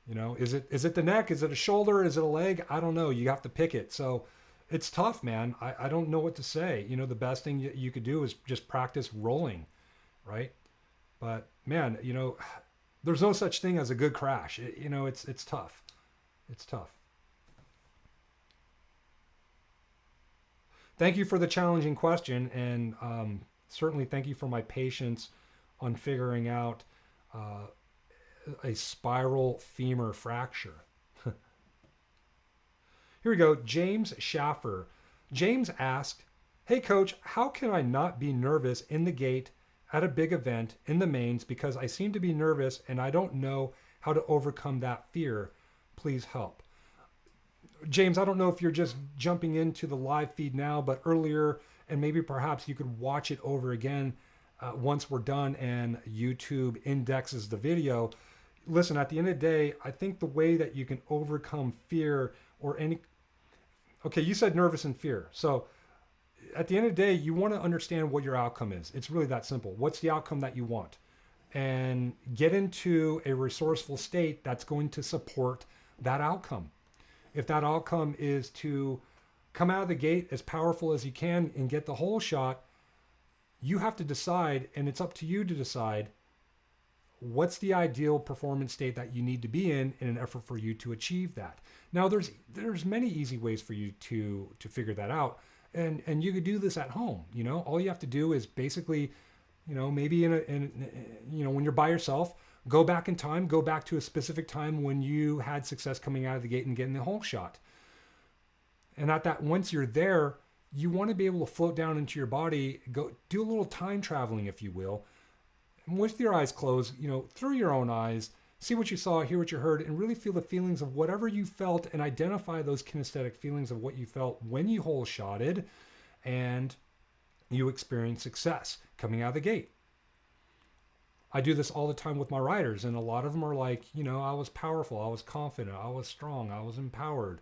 is it the neck? Is it a shoulder? Is it a leg? I don't know. You have to pick it. So it's tough, man. I don't know what to say. The best thing you could do is just practice rolling, right? But man, there's no such thing as a good crash. It's tough. It's tough. thank you for the challenging question, and certainly thank you for my patience on figuring out a spiral femur fracture. Here we go. James Schaffer. James asked, "Hey coach, how can I not be nervous in the gate at a big event in the mains because I seem to be nervous and I don't know how to overcome that fear? Please help." James, I don't know if you're just jumping into the live feed now, but earlier, and maybe perhaps you could watch it over again once we're done and YouTube indexes the video. Listen, at the end of the day, I think the way that you can overcome fear or any... Okay, you said nervous and fear. So at the end of the day, you want to understand what your outcome is. It's really that simple. What's the outcome that you want? And get into a resourceful state that's going to support that outcome. If that outcome is to come out of the gate as powerful as you can and get the whole shot, you have to decide, and it's up to you to decide, what's the ideal performance state that you need to be in an effort for you to achieve that. Now, there's many easy ways for you to figure that out, and you could do this at home. You know, all you have to do is basically, you know, maybe when you're by yourself, go back in time, go back to a specific time when you had success coming out of the gate and getting the whole shot. And at that, once you're there, you want to be able to float down into your body, go do a little time traveling, if you will, and with your eyes closed, you know, through your own eyes, see what you saw, hear what you heard, and really feel the feelings of whatever you felt and identify those kinesthetic feelings of what you felt when you whole shotted and you experienced success coming out of the gate. I do this all the time with my riders, and a lot of them are like, you know, I was powerful, I was confident, I was strong, I was empowered,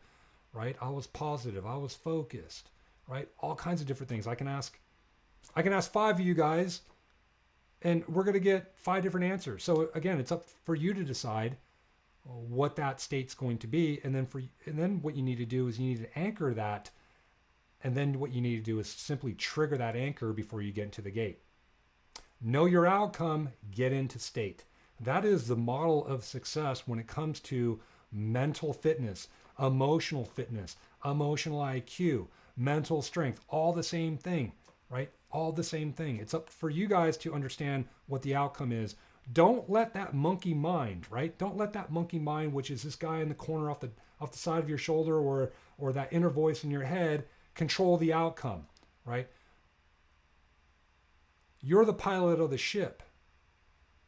right? I was positive, I was focused, right? All kinds of different things. I can ask 5 of you guys, and we're going to get 5 different answers. So again, it's up for you to decide what that state's going to be, and then what you need to do is you need to anchor that, and then what you need to do is simply trigger that anchor before you get into the gate. Know your outcome, get into state. That is the model of success when it comes to mental fitness, emotional IQ, mental strength, all the same thing, right? All the same thing. It's up for you guys to understand what the outcome is. Don't let that monkey mind, right? Don't let that monkey mind, which is this guy in the corner off the side of your shoulder or that inner voice in your head, control the outcome, right? You're the pilot of the ship.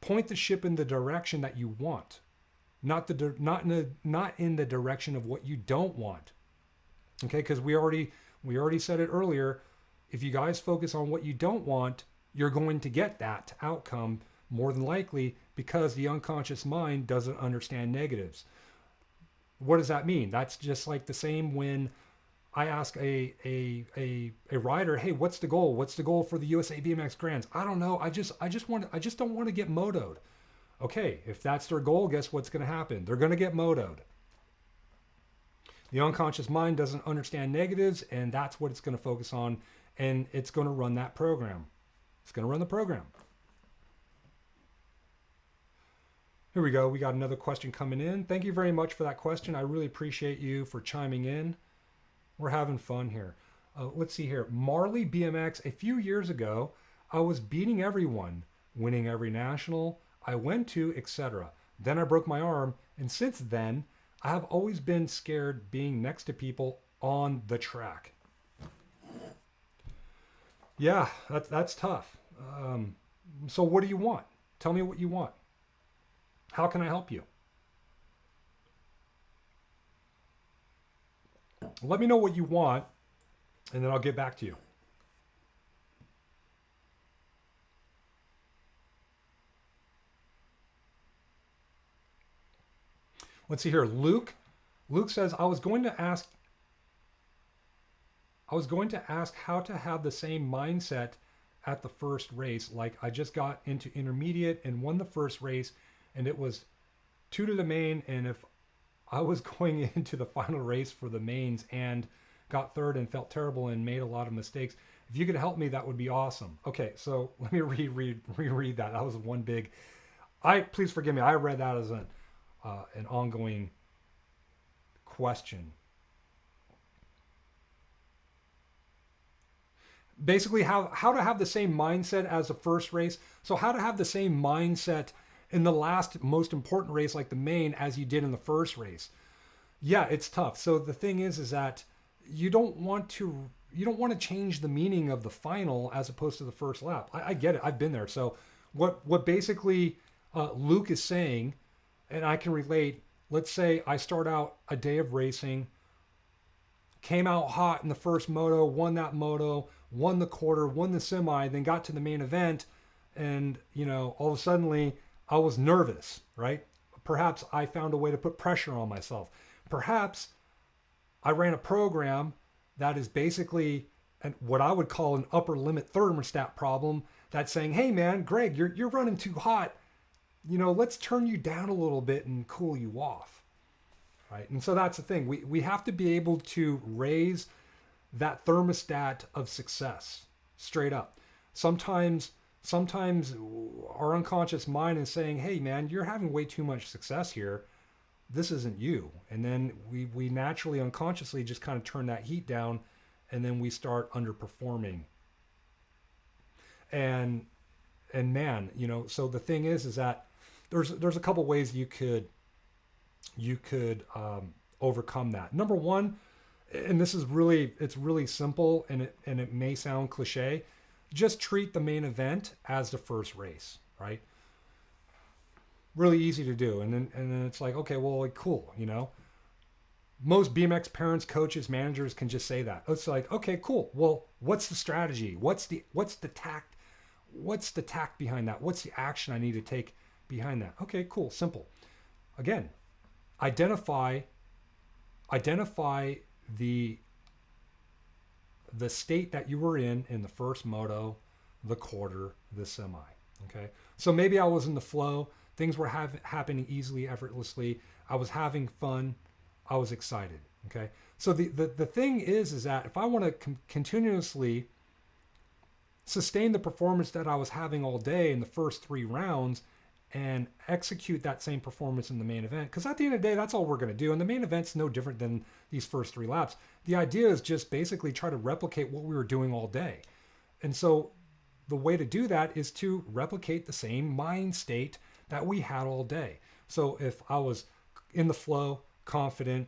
Point the ship in the direction that you want, not in the direction of what you don't want. Okay, because we already said it earlier. If you guys focus on what you don't want, you're going to get that outcome more than likely, because the unconscious mind doesn't understand negatives. What does that mean? That's just like the same when I ask a rider, "Hey, what's the goal? What's the goal for the USA BMX Grands?" "I don't know. I just don't want to get motoed." Okay, if that's their goal, guess what's going to happen? They're going to get motoed. The unconscious mind doesn't understand negatives, and that's what it's going to focus on, and it's going to run that program. It's going to run the program. Here we go. We got another question coming in. Thank you very much for that question. I really appreciate you for chiming in. We're having fun here. Let's see here. Marley BMX. A few years ago, I was beating everyone, winning every national I went to, etc. Then I broke my arm, and since then, I have always been scared being next to people on the track. Yeah, that's tough. So what do you want? Tell me what you want. How can I help you? Let me know what you want, and then I'll get back to you. Let's see here. Luke says, I was going to ask how to have the same mindset at the first race. Like, I just got into intermediate and won the first race, and it was 2 to the main, and if I was going into the final race for the mains and got third and felt terrible and made a lot of mistakes, if you could help me, that would be awesome. Okay, so let me reread that. That was one big... Please forgive me. I read that as an ongoing question. basically how to have the same mindset as the first race. So how to have the same mindset in the last most important race like the main as you did in the first race. Yeah, it's tough. So the thing is that you don't want to change the meaning of the final as opposed to the first lap. I get it. I've been there. So what basically Luke is saying, and I can relate. Let's say I start out a day of racing, came out hot in the first moto, won that moto, won the quarter, won the semi, then got to the main event, and all of a sudden I was nervous, right? Perhaps I found a way to put pressure on myself. Perhaps I ran a program that is basically what I would call an upper limit thermostat problem that's saying, hey man, Greg, you're running too hot. Let's turn you down a little bit and cool you off. Right? And so that's the thing. We have to be able to raise that thermostat of success straight up. Sometimes our unconscious mind is saying, hey man, you're having way too much success here. This isn't you. And then we naturally unconsciously just kind of turn that heat down, and then we start underperforming. And man, so the thing is that there's a couple ways you could overcome that. Number one, and this is it's really simple, and it may sound cliche, just treat the main event as the first race, right? Really easy to do. And then it's like, okay, well, cool, Most BMX parents, coaches, managers can just say that. It's like, okay, cool. Well, what's the strategy? What's the tact? What's the tact behind that? What's the action I need to take behind that? Okay, cool, simple. Again, identify the state that you were in the first moto, the quarter, the semi. Okay, so maybe I was in the flow. Things were happening easily, effortlessly. I was having fun. I was excited. Okay, so the thing is that if I want to continuously sustain the performance that I was having all day in the first 3 rounds and execute that same performance in the main event, because at the end of the day, that's all we're going to do. And the main event's no different than these first 3 laps. The idea is just basically try to replicate what we were doing all day. And so the way to do that is to replicate the same mind state that we had all day. So if I was in the flow, confident,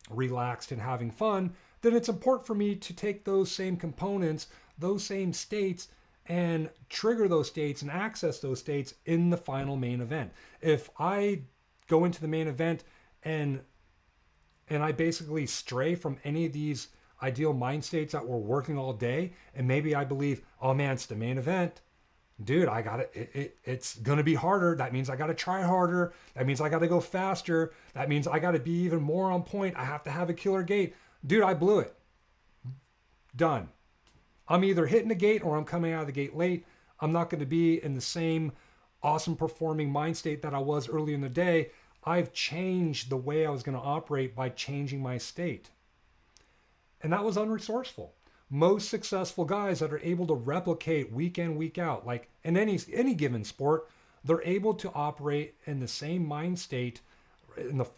relaxed, and having fun, then it's important for me to take those same components, those same states, and trigger those states and access those states in the final main event. If I go into the main event and I basically stray from any of these ideal mind states that we're working all day, and maybe I believe, oh man, it's the main event, dude, I got it's gonna be harder. That means I gotta try harder. That means I gotta go faster. That means I gotta be even more on point. I have to have a killer gate. Dude, I blew it. Done. I'm either hitting the gate or I'm coming out of the gate late. I'm not going to be in the same awesome performing mind state that I was early in the day. I've changed the way I was going to operate by changing my state. And that was unresourceful. Most successful guys that are able to replicate week in, week out, like in any given sport, they're able to operate in the same mind state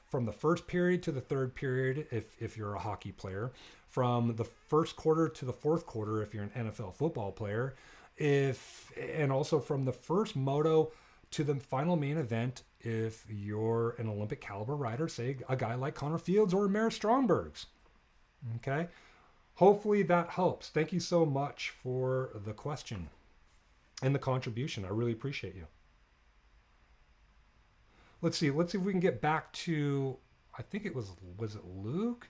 from the first period to the third period, if you're a hockey player, from the first quarter to the fourth quarter if you're an NFL football player, and also from the first moto to the final main event if you're an Olympic caliber rider, say a guy like Connor Fields or Mare Strombergs. Okay, hopefully that helps. Thank you so much for the question and the contribution. I really appreciate you. Let's see if we can get back to, I think it was it Luke?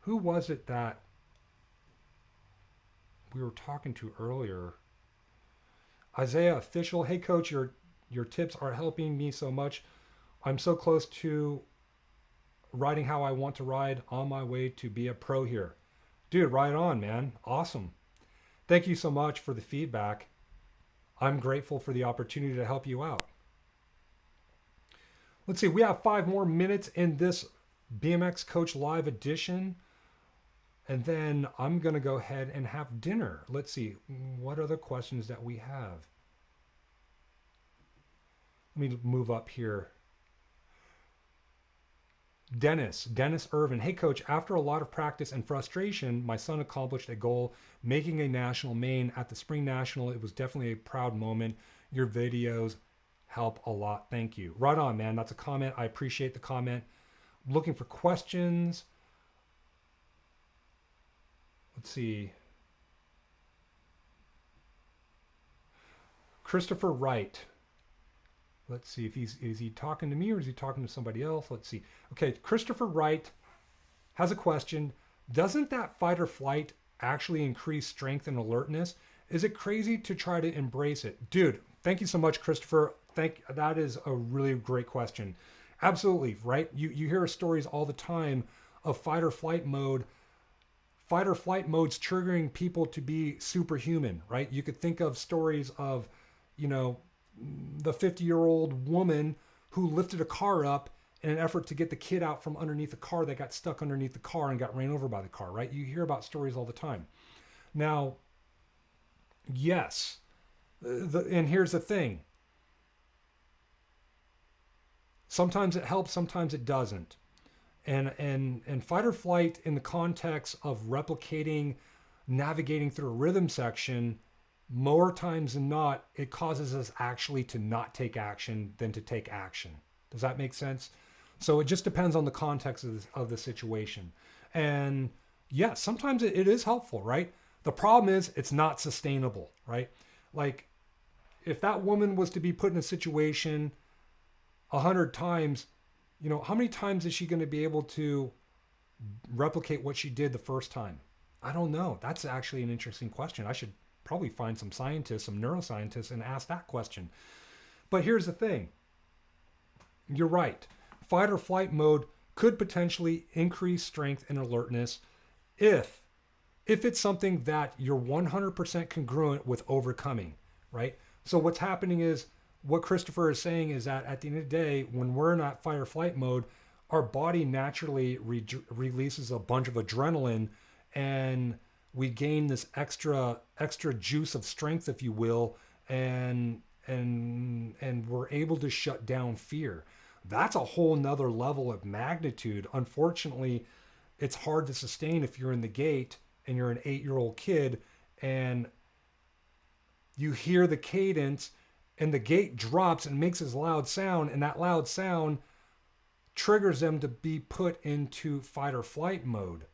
Who was it that we were talking to earlier? Isaiah Official. Hey coach, your tips are helping me so much. I'm so close to riding how I want to ride, on my way to be a pro here. Dude, right on, man. Awesome. Thank you so much for the feedback. I'm grateful for the opportunity to help you out. Let's see, we have 5 more minutes in this BMX Coach Live edition. And then I'm going to go ahead and have dinner. Let's see, what other questions that we have? Let me move up here. Dennis Irvin. Hey coach, after a lot of practice and frustration, my son accomplished a goal, making a national main at the spring national. It was definitely a proud moment. Your videos help a lot. Thank you. Right on, man. That's a comment. I appreciate the comment. Looking for questions. Let's see. Christopher Wright. Let's see if is he talking to me or is he talking to somebody else? Let's see. Okay, Christopher Wright has a question. Doesn't that fight or flight actually increase strength and alertness? Is it crazy to try to embrace it? Dude, thank you so much, Christopher. That is a really great question. Absolutely, right? You hear stories all the time of fight or flight mode. Fight or flight modes triggering people to be superhuman, right? You could think of stories of, the 50-year-old woman who lifted a car up in an effort to get the kid out from underneath the car that got stuck underneath the car and got ran over by the car, right? You hear about stories all the time. Now, yes, and here's the thing. Sometimes it helps, sometimes it doesn't. And fight or flight in the context of replicating, navigating through a rhythm section, more times than not, it causes us actually to not take action than to take action. Does that make sense? So it just depends on the context of the situation. And yeah, sometimes it is helpful, right? The problem is it's not sustainable, right? Like if that woman was to be put in a situation 100 times, how many times is she going to be able to replicate what she did the first time? I don't know. That's actually an interesting question. I should probably find some scientists, some neuroscientists, and ask that question. But here's the thing. You're right. Fight or flight mode could potentially increase strength and alertness if it's something that you're 100% congruent with overcoming, right? So what's happening is, what Christopher is saying is that at the end of the day, when we're in that fight or flight mode, our body naturally releases a bunch of adrenaline, and we gain this extra juice of strength, if you will, and we're able to shut down fear. That's a whole nother level of magnitude. Unfortunately, it's hard to sustain if you're in the gate and you're an 8-year-old kid and you hear the cadence and the gate drops and makes this loud sound, and that loud sound triggers them to be put into fight or flight mode.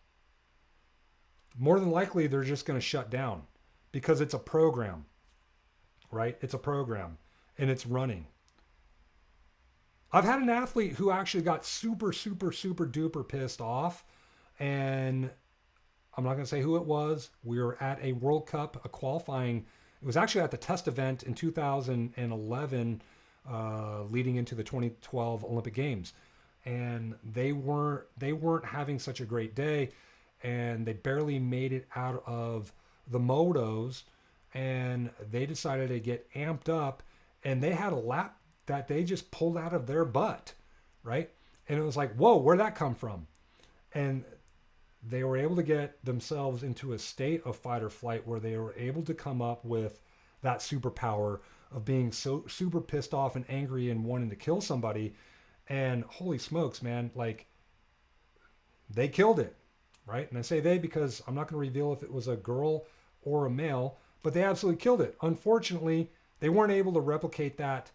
More than likely, they're just going to shut down because it's a program, right? It's a program and it's running. I've had an athlete who actually got super, super, super duper pissed off, and I'm not going to say who it was. We were at a World Cup, a qualifying. It was actually at the test event in 2011, leading into the 2012 Olympic Games, and they weren't having such a great day, and they barely made it out of the motos, and they decided to get amped up, and they had a lap that they just pulled out of their butt, right? And it was like, whoa, where'd that come from? And they were able to get themselves into a state of fight or flight where they were able to come up with that superpower of being so super pissed off and angry and wanting to kill somebody. And holy smokes, man, like they killed it, right? And I say they because I'm not going to reveal if it was a girl or a male, but they absolutely killed it. Unfortunately, they weren't able to replicate that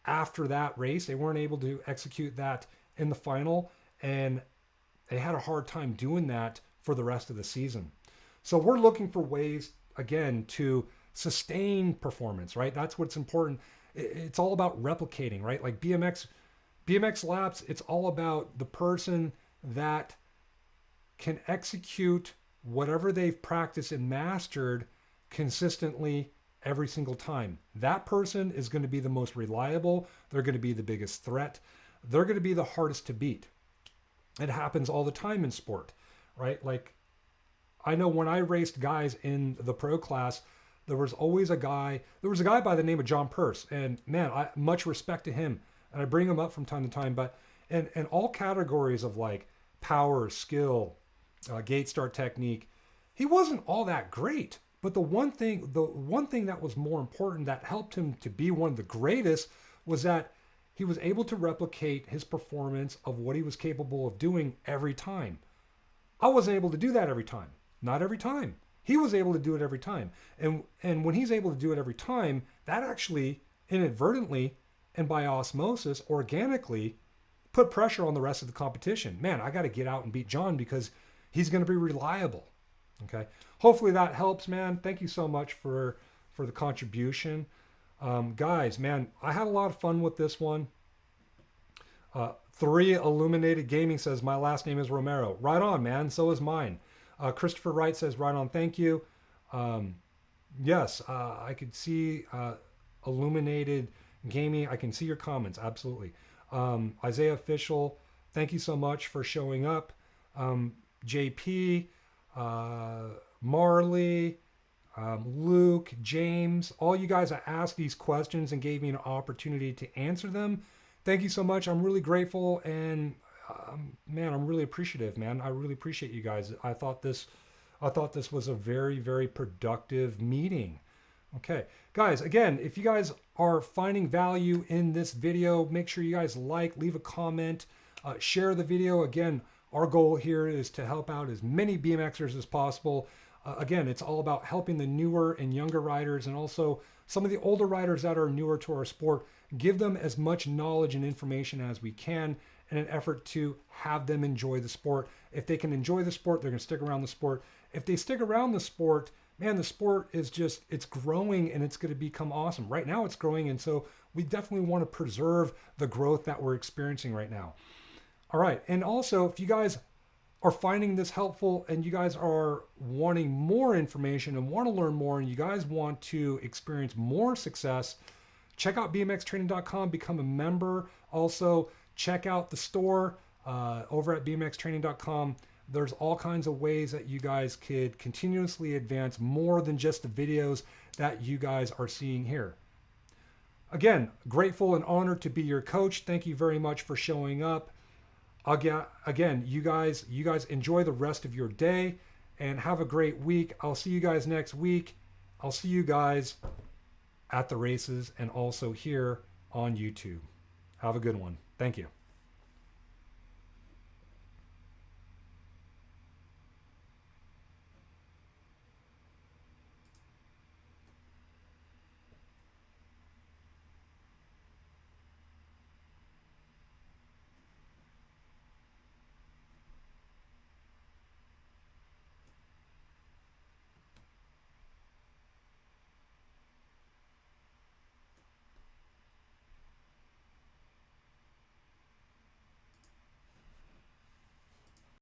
after that race. They weren't able to execute that in the final, and they had a hard time doing that for the rest of the season. So we're looking for ways, again, to sustain performance, right? That's what's important. It's all about replicating, right? Like BMX laps, it's all about the person that can execute whatever they've practiced and mastered consistently every single time. That person is going to be the most reliable. They're going to be the biggest threat. They're going to be the hardest to beat. It happens all the time in sport, right? Like I know when I raced guys in the pro class, there was a guy by the name of John Purse, and man, I much respect to him, and I bring him up from time to time, but in all categories of like power, skill, gate start technique, he wasn't all that great. But the one thing that was more important that helped him to be one of the greatest was that he was able to replicate his performance of what he was capable of doing every time. I wasn't able to do that every time. Not every time. He was able to do it every time. And when he's able to do it every time, that actually inadvertently and by osmosis, organically, put pressure on the rest of the competition. Man, I got to get out and beat John because he's going to be reliable. Okay. Hopefully that helps, man. Thank you so much for the contribution. Guys, man, I had a lot of fun with this one. 3 Illuminated Gaming says, my last name is Romero. Right on, man. So is mine. Christopher Wright says, right on. Thank you. Yes, I could see Illuminated Gaming. I can see your comments. Absolutely. Isaiah Official, thank you so much for showing up. JP, Marley, Luke, James, all you guys that asked these questions and gave me an opportunity to answer them. Thank you so much. I'm really grateful, and man, I'm really appreciative, man. I really appreciate you guys. I thought this was a very, very productive meeting. Okay, guys, again, if you guys are finding value in this video, make sure you guys leave a comment, share the video. Again, our goal here is to help out as many BMXers as possible. Again, it's all about helping the newer and younger riders, and also some of the older riders that are newer to our sport, give them as much knowledge and information as we can in an effort to have them enjoy the sport. If they can enjoy the sport, they're going to stick around the sport. If they stick around the sport, man, the sport is just, it's growing and it's going to become awesome. Right now it's growing, and so we definitely want to preserve the growth that we're experiencing right now. All right, and also if you guys are finding this helpful and you guys are wanting more information and want to learn more and you guys want to experience more success, check out bmxtraining.com, become a member. Also, check out the store over at bmxtraining.com. There's all kinds of ways that you guys could continuously advance more than just the videos that you guys are seeing here. Again, grateful and honored to be your coach. Thank you very much for showing up. Again, you guys enjoy the rest of your day and have a great week. I'll see you guys next week. I'll see you guys at the races and also here on YouTube. Have a good one. Thank you.